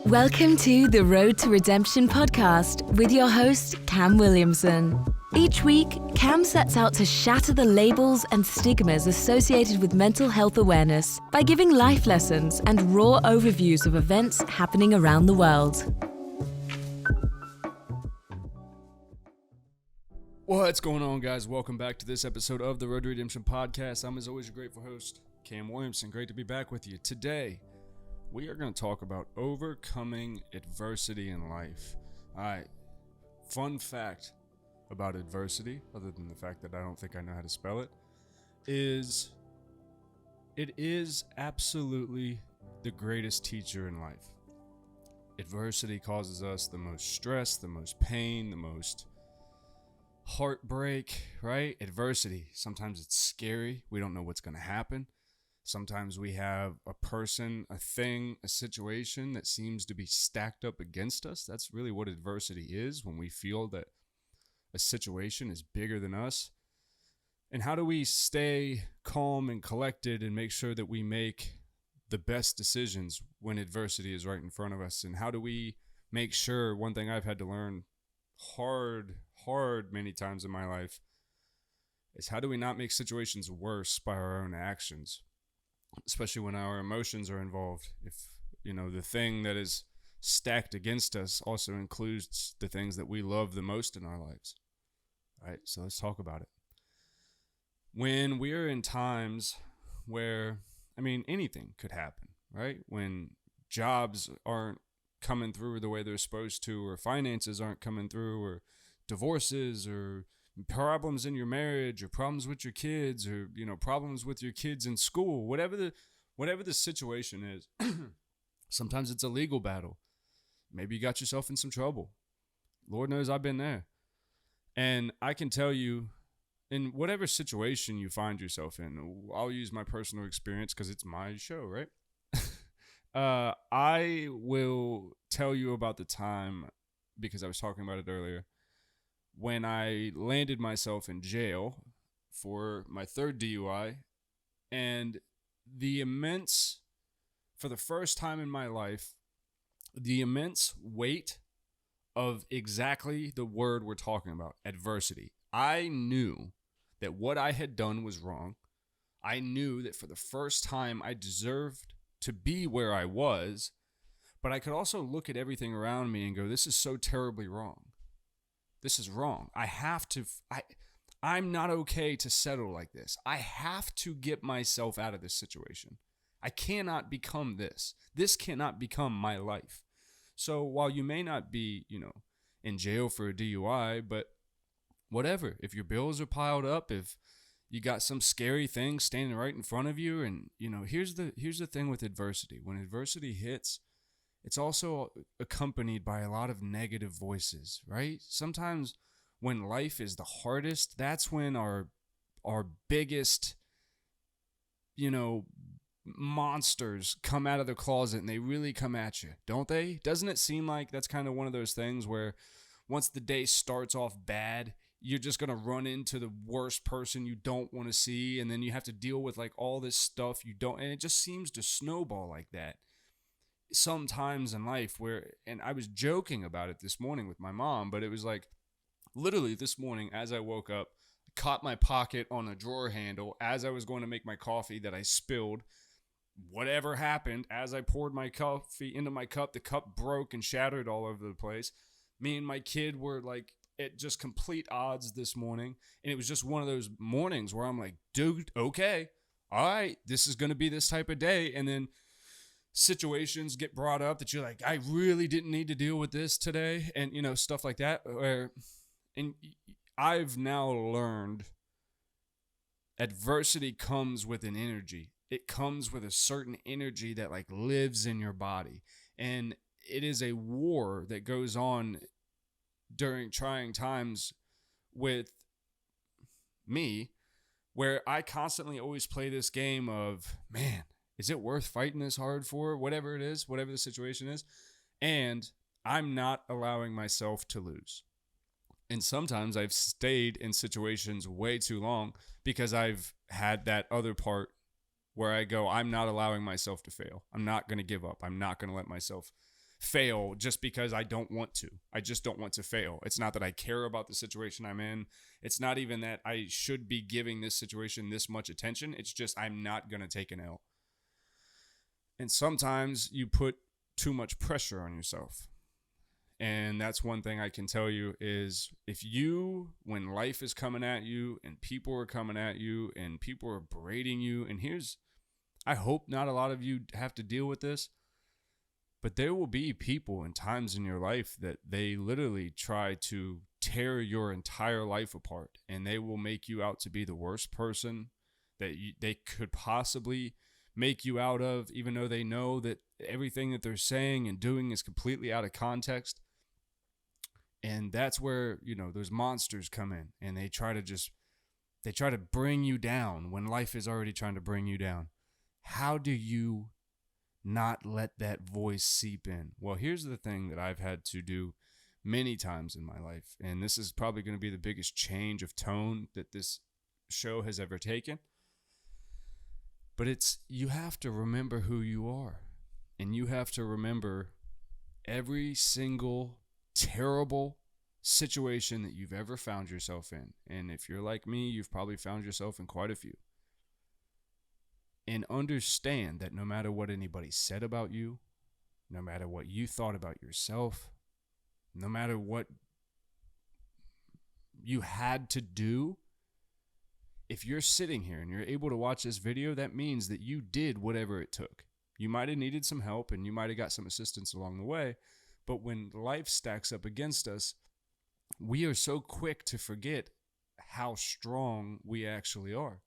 Welcome to the Road to Redemption podcast with your host, Cam Williamson. Each week, Cam sets out to shatter the labels and stigmas associated with mental health awareness by giving life lessons and raw overviews of events happening around the world. What's going on, guys? Welcome back to this episode of the Road to Redemption podcast. I'm, as always, your grateful host, Cam Williamson. Great to be back with you. Today, we are going to talk about overcoming adversity in life. All right, fun fact about adversity, other than the fact that I don't think I know how to spell it, is it is absolutely the greatest teacher in life. Adversity causes us the most stress, the most pain, the most heartbreak, right? Adversity. Sometimes it's scary. We don't know what's going to happen. Sometimes we have a person, a thing, a situation that seems to be stacked up against us. That's really what adversity is, when we feel that a situation is bigger than us. And how do we stay calm and collected and make sure that we make the best decisions when adversity is right in front of us? And how do we make sure, one thing I've had to learn hard many times in my life, is how do we not make situations worse by our own actions? Especially when our emotions are involved. If, the thing that is stacked against us also includes the things that we love the most in our lives. All right, so let's talk about it. When we're in times where, anything could happen, right? When jobs aren't coming through the way they're supposed to, or finances aren't coming through, or divorces, or problems in your marriage, or problems with your kids, or problems with your kids in school, whatever the situation is. Sometimes it's a legal battle. Maybe you got yourself in some trouble. Lord knows I've been there. And I can tell you, in whatever situation you find yourself in, I'll use my personal experience because it's my show, right? I will tell you about the time, because I was talking about it earlier, when I landed myself in jail for my third DUI, and for the first time in my life, the immense weight of exactly the word we're talking about, adversity. I knew that what I had done was wrong. I knew that for the first time I deserved to be where I was, but I could also look at everything around me and go, this is so terribly wrong. This is wrong. I'm not okay to settle like this. I have to get myself out of this situation. I cannot become this. This cannot become my life. So while you may not be, in jail for a DUI, but whatever, if your bills are piled up, if you got some scary thing standing right in front of you, and here's the thing with adversity. When adversity hits, it's also accompanied by a lot of negative voices, right? Sometimes when life is the hardest, that's when our biggest, monsters come out of the closet, and they really come at you, don't they? Doesn't it seem like that's kind of one of those things where once the day starts off bad, you're just going to run into the worst person you don't want to see, and then you have to deal with like all this stuff you don't, and it just seems to snowball like that sometimes in life. And I was joking about it this morning with my mom, but it was like literally this morning as I woke up, I caught my pocket on a drawer handle as I was going to make my coffee that I spilled. Whatever happened, as I poured my coffee into my cup, the cup broke and shattered all over the place. Me and my kid were like at just complete odds this morning, and it was just one of those mornings where I'm like, dude, okay, all right, this is going to be this type of day. And then situations get brought up that you're like, I really didn't need to deal with this today, and stuff like that. And I've now learned adversity comes with an energy. It comes with a certain energy that like lives in your body, and it is a war that goes on during trying times with me, where I constantly always play this game of, man, is it worth fighting this hard for? Whatever it is, whatever the situation is. And I'm not allowing myself to lose. And sometimes I've stayed in situations way too long because I've had that other part where I go, I'm not allowing myself to fail. I'm not going to give up. I'm not going to let myself fail just because I don't want to. I just don't want to fail. It's not that I care about the situation I'm in. It's not even that I should be giving this situation this much attention. It's just I'm not going to take an L. And sometimes you put too much pressure on yourself. And that's one thing I can tell you is if you, when life is coming at you and people are coming at you and people are berating you, and I hope not a lot of you have to deal with this, but there will be people and times in your life that they literally try to tear your entire life apart, and they will make you out to be the worst person that they could possibly make you out of, even though they know that everything that they're saying and doing is completely out of context. And that's where, those monsters come in, and they try to bring you down when life is already trying to bring you down. How do you not let that voice seep in? Well, here's the thing that I've had to do many times in my life, and this is probably going to be the biggest change of tone that this show has ever taken. But you have to remember who you are, and you have to remember every single terrible situation that you've ever found yourself in. And if you're like me, you've probably found yourself in quite a few. And understand that no matter what anybody said about you, no matter what you thought about yourself, no matter what you had to do, if you're sitting here and you're able to watch this video, that means that you did whatever it took. You might have needed some help and you might have got some assistance along the way, but when life stacks up against us, we are so quick to forget how strong we actually are.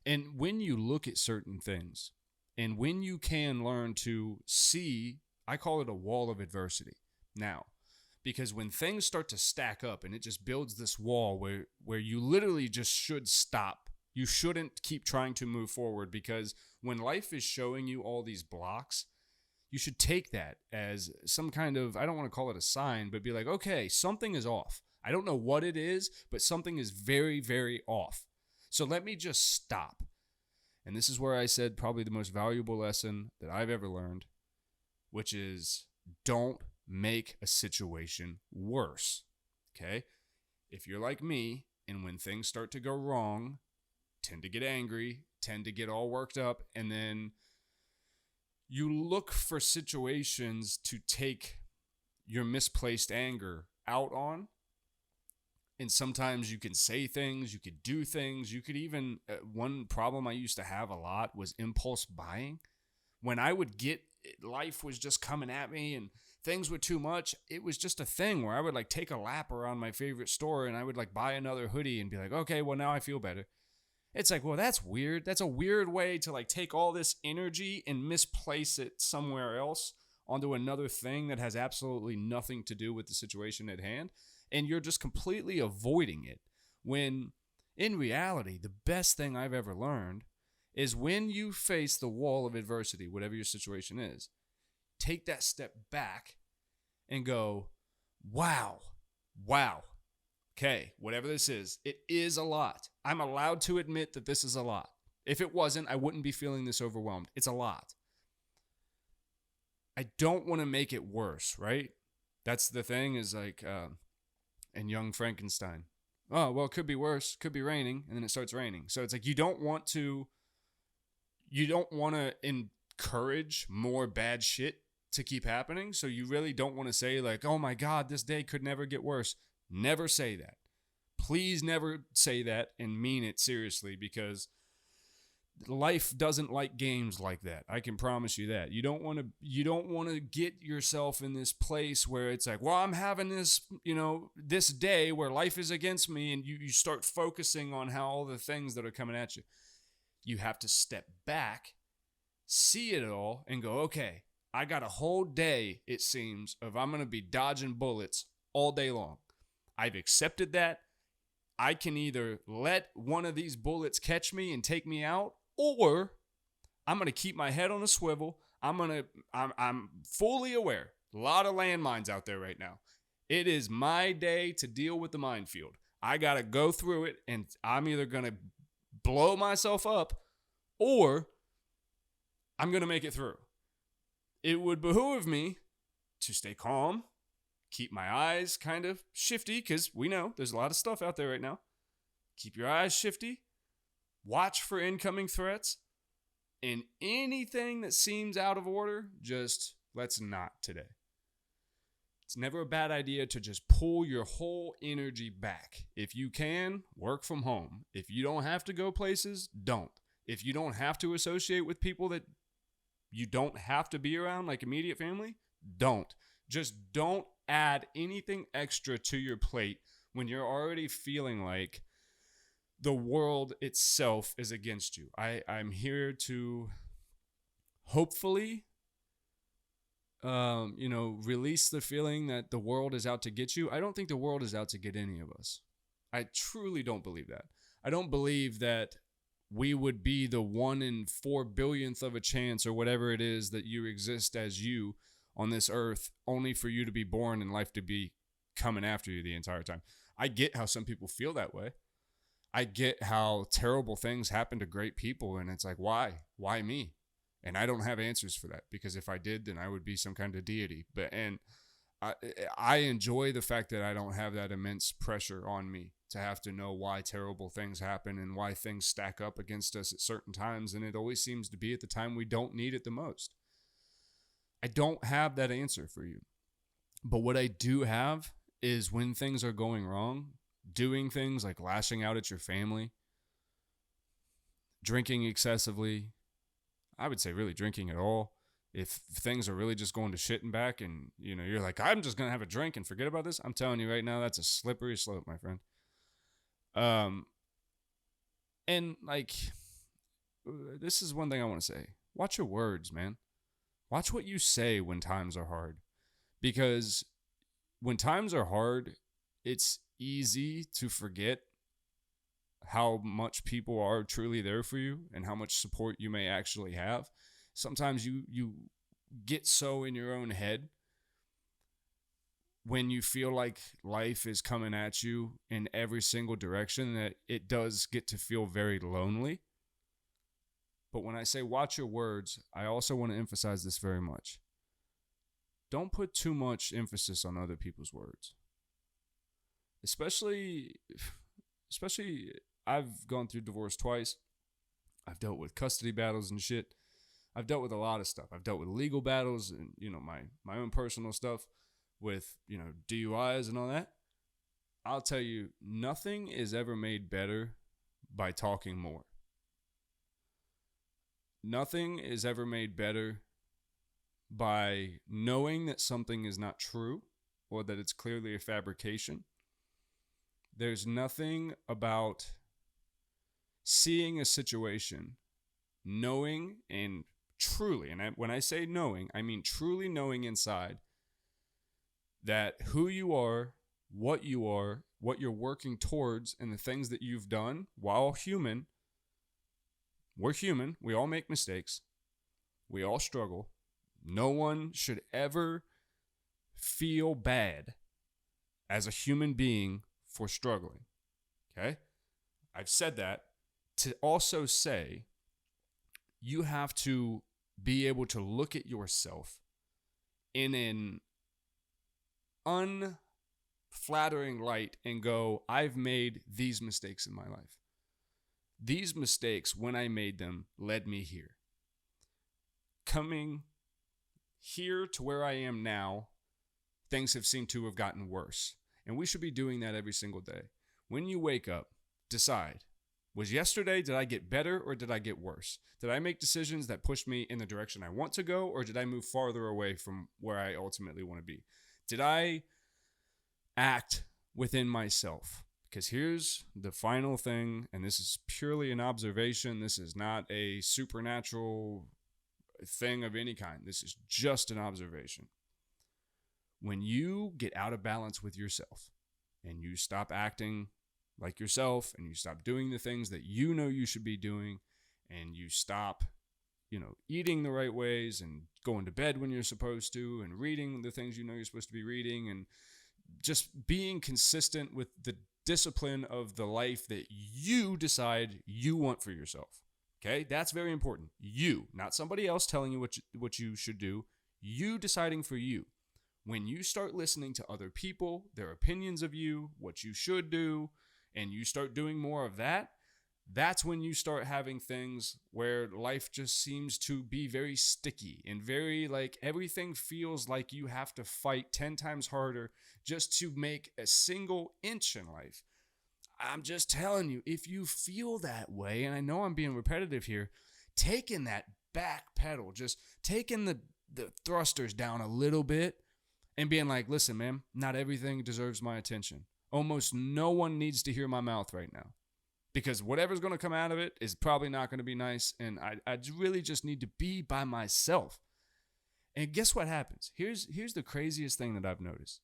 And when you look at certain things, and when you can learn to see, I call it a wall of adversity now, because when things start to stack up and it just builds this wall where you literally just should stop. You shouldn't keep trying to move forward, because when life is showing you all these blocks, you should take that as some kind of, I don't want to call it a sign, but be like, okay, something is off. I don't know what it is, but something is very, very off. So let me just stop. And this is where I said probably the most valuable lesson that I've ever learned, which is don't make a situation worse. Okay? If you're like me, and when things start to go wrong, tend to get angry, tend to get all worked up, and then you look for situations to take your misplaced anger out on. And sometimes you can say things, you could do things, you could even, one problem I used to have a lot was impulse buying. When I would get, life was just coming at me and things were too much, it was just a thing where I would take a lap around my favorite store and I would buy another hoodie and be like, okay, well now I feel better. It's well, that's weird. That's a weird way to take all this energy and misplace it somewhere else onto another thing that has absolutely nothing to do with the situation at hand. And you're just completely avoiding it. When in reality, the best thing I've ever learned is when you face the wall of adversity, whatever your situation is, take that step back and go, wow. Okay, whatever this is, it is a lot. I'm allowed to admit that this is a lot. If it wasn't, I wouldn't be feeling this overwhelmed. It's a lot. I don't want to make it worse, right? That's the thing is in Young Frankenstein. Oh, well, it could be worse. Could be raining, and then it starts raining. So it's you don't want to encourage more bad shit to keep happening. So you really don't want to say oh my God, this day could never get worse. Never say that. Please never say that and mean it seriously, because life doesn't like games like that. I can promise you that. You don't want to get yourself in this place where it's well, I'm having this, this day where life is against me, and you start focusing on how all the things that are coming at you. You have to step back, see it all, and go, okay, I got a whole day, it seems, of I'm going to be dodging bullets all day long. I've accepted that. I can either let one of these bullets catch me and take me out, or I'm going to keep my head on a swivel. I'm fully aware. A lot of landmines out there right now. It is my day to deal with the minefield. I got to go through it, and I'm either going to blow myself up or I'm going to make it through. It would behoove me to stay calm, keep my eyes kind of shifty, because we know there's a lot of stuff out there right now. Keep your eyes shifty. Watch for incoming threats. And anything that seems out of order, just let's not today. It's never a bad idea to just pull your whole energy back. If you can, work from home. If you don't have to go places, don't. If you don't have to associate with people that you don't have to be around, like immediate family, don't. Just don't add anything extra to your plate when you're already feeling like the world itself is against you. I'm here to hopefully, release the feeling that the world is out to get you. I don't think the world is out to get any of us. I truly don't believe that. I don't believe that we would be the 1 in 4 billionth of a chance or whatever it is that you exist as you on this earth, only for you to be born and life to be coming after you the entire time. I get how some people feel that way. I get how terrible things happen to great people, and it's like, why? Why me? And I don't have answers for that, because if I did, then I would be some kind of deity. I enjoy the fact that I don't have that immense pressure on me to have to know why terrible things happen and why things stack up against us at certain times, and it always seems to be at the time we don't need it the most. I don't have that answer for you. But what I do have is, when things are going wrong, doing things like lashing out at your family, drinking excessively, I would say really drinking at all. If things are really just going to shit and back and, you're like, I'm just going to have a drink and forget about this. I'm telling you right now, that's a slippery slope, my friend. And like, this is one thing I want to say. Watch your words, man. Watch what you say when times are hard. Because when times are hard, it's easy to forget how much people are truly there for you and how much support you may actually have. Sometimes you get so in your own head when you feel like life is coming at you in every single direction that it does get to feel very lonely. But when I say watch your words, I also want to emphasize this very much. Don't put too much emphasis on other people's words. Especially I've gone through divorce twice. I've dealt with custody battles and shit. I've dealt with a lot of stuff. I've dealt with legal battles and, my own personal stuff with, DUIs and all that. I'll tell you, nothing is ever made better by talking more. Nothing is ever made better by knowing that something is not true or that it's clearly a fabrication. There's nothing about seeing a situation, knowing and truly, and when I say knowing, I mean truly knowing inside that who you are, what you're working towards, and the things that you've done while human. We're human. We all make mistakes. We all struggle. No one should ever feel bad as a human being for struggling. Okay? I've said that to also say you have to be able to look at yourself in an unflattering light and go, I've made these mistakes in my life. These mistakes, when I made them, led me here. Coming here to where I am now, things have seemed to have gotten worse. And we should be doing that every single day. When you wake up, decide, was yesterday, did I get better or did I get worse? Did I make decisions that pushed me in the direction I want to go, or did I move farther away from where I ultimately want to be? Did I act within myself? Because here's the final thing, and this is purely an observation. This is not a supernatural thing of any kind. This is just an observation. When you get out of balance with yourself and you stop acting like yourself and you stop doing the things that you know you should be doing, and you stop, eating the right ways and going to bed when you're supposed to and reading the things you know you're supposed to be reading and just being consistent with the discipline of the life that you decide you want for yourself. Okay? That's very important. You, not somebody else telling you what you should do. You deciding for you. When you start listening to other people, their opinions of you, what you should do, and you start doing more of that, that's when you start having things where life just seems to be very sticky and very like everything feels like you have to fight 10 times harder just to make a single inch in life. I'm just telling you, if you feel that way, and I know I'm being repetitive here, taking that back pedal, just taking the thrusters down a little bit and being like, listen, man, not everything deserves my attention. Almost no one needs to hear my mouth right now because whatever's going to come out of it is probably not going to be nice. And I really just need to be by myself. And guess what happens? Here's the craziest thing that I've noticed.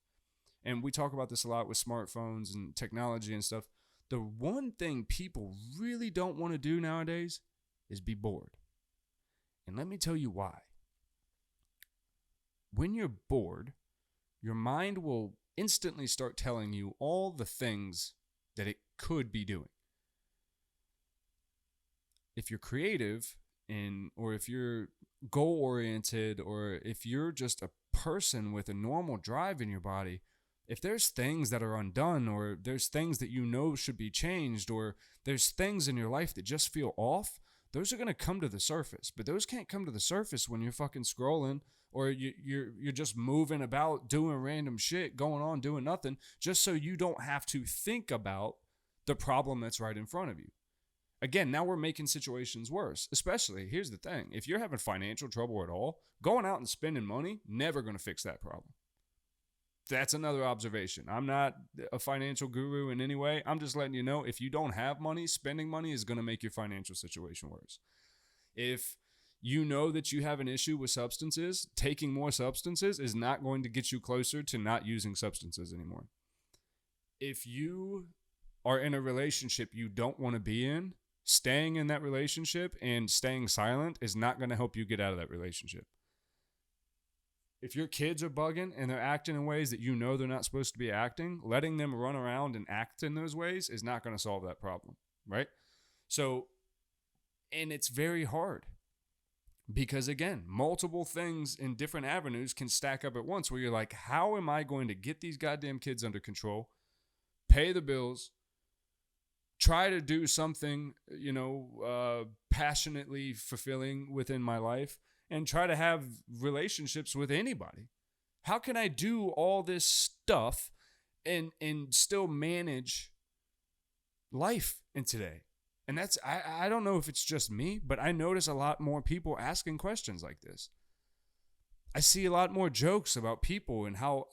And we talk about this a lot with smartphones and technology and stuff. The one thing people really don't want to do nowadays is be bored. And let me tell you why. When you're bored, your mind will instantly start telling you all the things that it could be doing. If you're creative or if you're goal-oriented, or if you're just a person with a normal drive in your body, if there's things that are undone, or there's things that you know should be changed, or there's things in your life that just feel off, those are going to come to the surface. But those can't come to the surface when you're fucking scrolling, or you're just moving about doing random shit, going on, doing nothing, just so you don't have to think about the problem that's right in front of you. Again, now we're making situations worse. Especially, here's the thing. If you're having financial trouble at all, going out and spending money, never going to fix that problem. That's another observation. I'm not a financial guru in any way. I'm just letting you know, if you don't have money, spending money is going to make your financial situation worse. If you know that you have an issue with substances, taking more substances is not going to get you closer to not using substances anymore. If you are in a relationship you don't want to be in, staying in that relationship and staying silent is not going to help you get out of that relationship. If your kids are bugging and they're acting in ways that you know they're not supposed to be acting, letting them run around and act in those ways is not going to solve that problem, right? So, and it's very hard because, again, multiple things in different avenues can stack up at once where you're like, how am I going to get these goddamn kids under control, pay the bills, try to do something, passionately fulfilling within my life, and try to have relationships with anybody? How can I do all this stuff and still manage life in today? And that's, I don't know if it's just me, but I notice a lot more people asking questions like this. I see a lot more jokes about people and how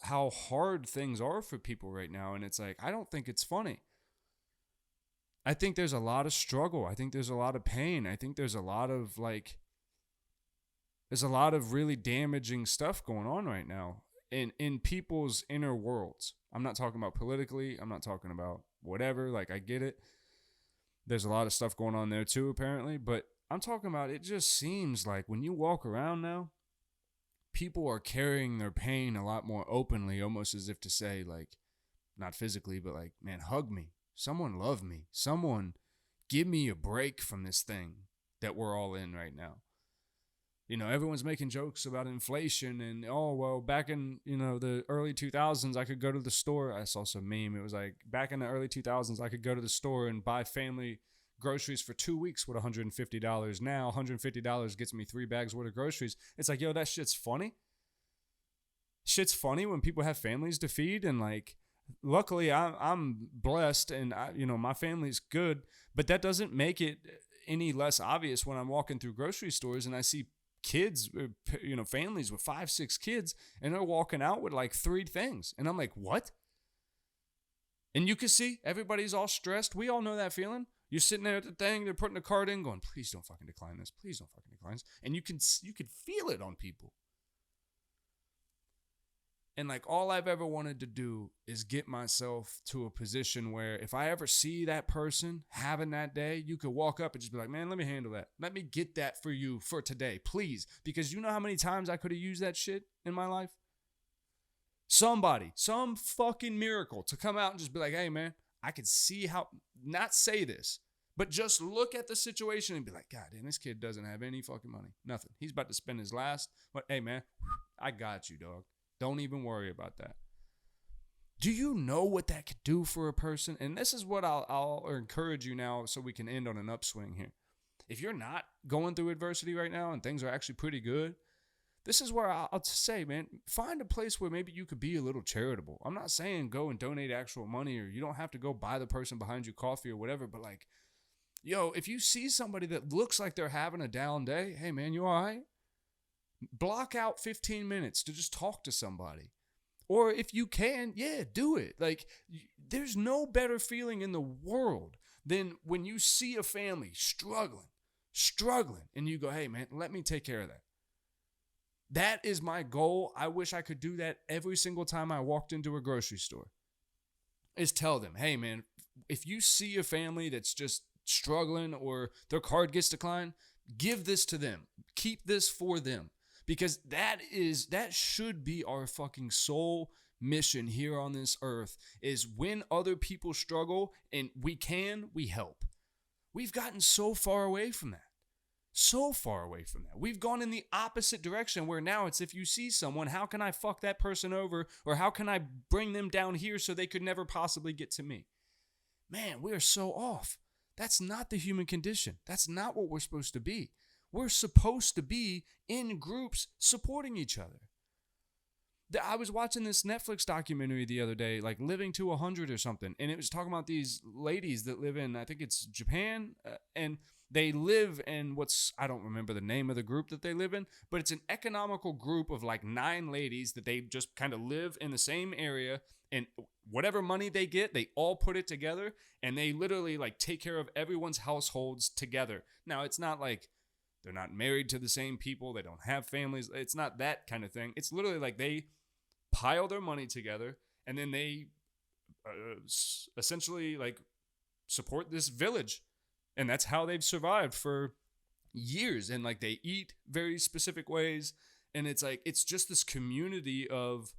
hard things are for people right now. And it's like, I don't think it's funny. I think there's a lot of struggle. I think there's a lot of pain. I think there's a lot of really damaging stuff going on right now in people's inner worlds. I'm not talking about politically. I'm not talking about whatever. Like, I get it. There's a lot of stuff going on there too, apparently. But I'm talking about, it just seems like when you walk around now, people are carrying their pain a lot more openly, almost as if to say, like, not physically, but like, man, hug me. Someone love me. Someone give me a break from this thing that we're all in right now. Everyone's making jokes about inflation and, back in, the early 2000s, I could go to the store. I saw some meme. It was like, back in the early 2000s, I could go to the store and buy family groceries for 2 weeks with $150. Now, $150 gets me 3 bags worth of groceries. It's like, yo, that shit's funny. Shit's funny when people have families to feed, and like, luckily I'm blessed and my family's good, but that doesn't make it any less obvious when I'm walking through grocery stores and I see kids, families with 5-6 kids, and they're walking out with like 3 things. And I'm like, what? And you can see everybody's all stressed. We all know that feeling. You're sitting there at the thing, they're putting the card in going, please don't fucking decline this. Please don't fucking decline this. And you could feel it on people. And like, all I've ever wanted to do is get myself to a position where if I ever see that person having that day, you could walk up and just be like, man, let me handle that. Let me get that for you for today, please. Because you know how many times I could have used that shit in my life? Somebody, some fucking miracle to come out and just be like, hey, man, I could see how, not say this, but just look at the situation and be like, God damn, this kid doesn't have any fucking money. Nothing. He's about to spend his last, but hey, man, I got you, dog. Don't even worry about that. Do you know what that could do for a person? And this is what I'll encourage you now so we can end on an upswing here. If you're not going through adversity right now and things are actually pretty good, this is where I'll say, man, find a place where maybe you could be a little charitable. I'm not saying go and donate actual money, or you don't have to go buy the person behind you coffee or whatever, but like, yo, if you see somebody that looks like they're having a down day, hey man, you all right? Block out 15 minutes to just talk to somebody. Or if you can, yeah, do it. Like, there's no better feeling in the world than when you see a family struggling, and you go, hey man, let me take care of that. That is my goal. I wish I could do that every single time I walked into a grocery store. Is tell them, hey man, if you see a family that's just struggling or their card gets declined, give this to them. Keep this for them. Because that should be our fucking sole mission here on this earth, is when other people struggle and we help. We've gotten so far away from that. We've gone in the opposite direction, where now it's, if you see someone, how can I fuck that person over, or how can I bring them down here so they could never possibly get to me? Man, we are so off. That's not the human condition. That's not what we're supposed to be. We're supposed to be in groups supporting each other. I was watching this Netflix documentary the other day, like Living to 100 or something, and it was talking about these ladies that live in, I think it's Japan, and they live in I don't remember the name of the group that they live in, but it's an economical group of like 9 ladies that they just kind of live in the same area, and whatever money they get, they all put it together, and they literally like take care of everyone's households together. Now, it's not like they're not married to the same people, they don't have families, it's not that kind of thing. It's literally like they pile their money together, and then they essentially like support this village. And that's how they've survived for years. And like they eat very specific ways. And it's like, it's just this community of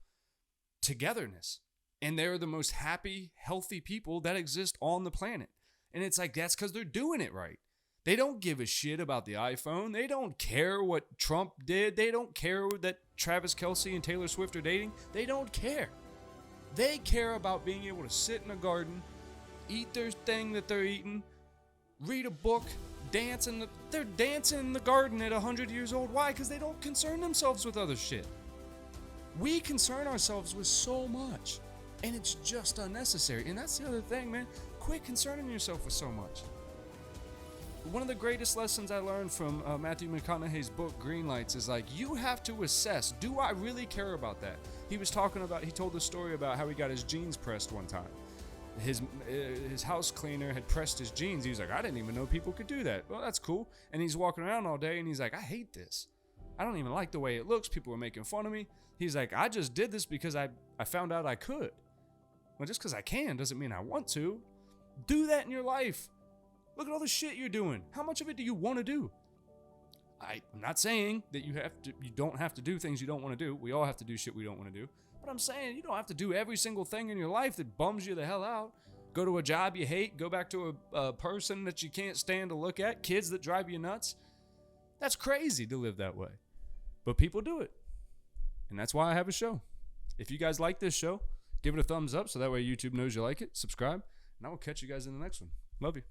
togetherness. And they're the most happy, healthy people that exist on the planet. And it's like, that's because they're doing it right. They don't give a shit about the iPhone. They don't care what Trump did. They don't care that Travis Kelce and Taylor Swift are dating. They don't care. They care about being able to sit in a garden, eat their thing that they're eating, read a book, dance they're dancing in the garden at 100 years old. Why? Because they don't concern themselves with other shit. We concern ourselves with so much, and it's just unnecessary. And that's the other thing, man. Quit concerning yourself with so much. One of the greatest lessons I learned from Matthew McConaughey's book, Green Lights, is like, you have to assess, do I really care about that? He told the story about how he got his jeans pressed one time. His house cleaner had pressed his jeans. He was like, I didn't even know people could do that. Well, that's cool. And he's walking around all day and he's like, I hate this. I don't even like the way it looks. People are making fun of me. He's like, I just did this because I found out I could. Well, just because I can doesn't mean I want to. Do that in your life. Look at all the shit you're doing. How much of it do you want to do? I'm not saying that you don't have to do things you don't want to do. We all have to do shit we don't want to do. But I'm saying you don't have to do every single thing in your life that bums you the hell out. Go to a job you hate. Go back to a person that you can't stand to look at. Kids that drive you nuts. That's crazy to live that way. But people do it. And that's why I have a show. If you guys like this show, give it a thumbs up so that way YouTube knows you like it. Subscribe. And I will catch you guys in the next one. Love you.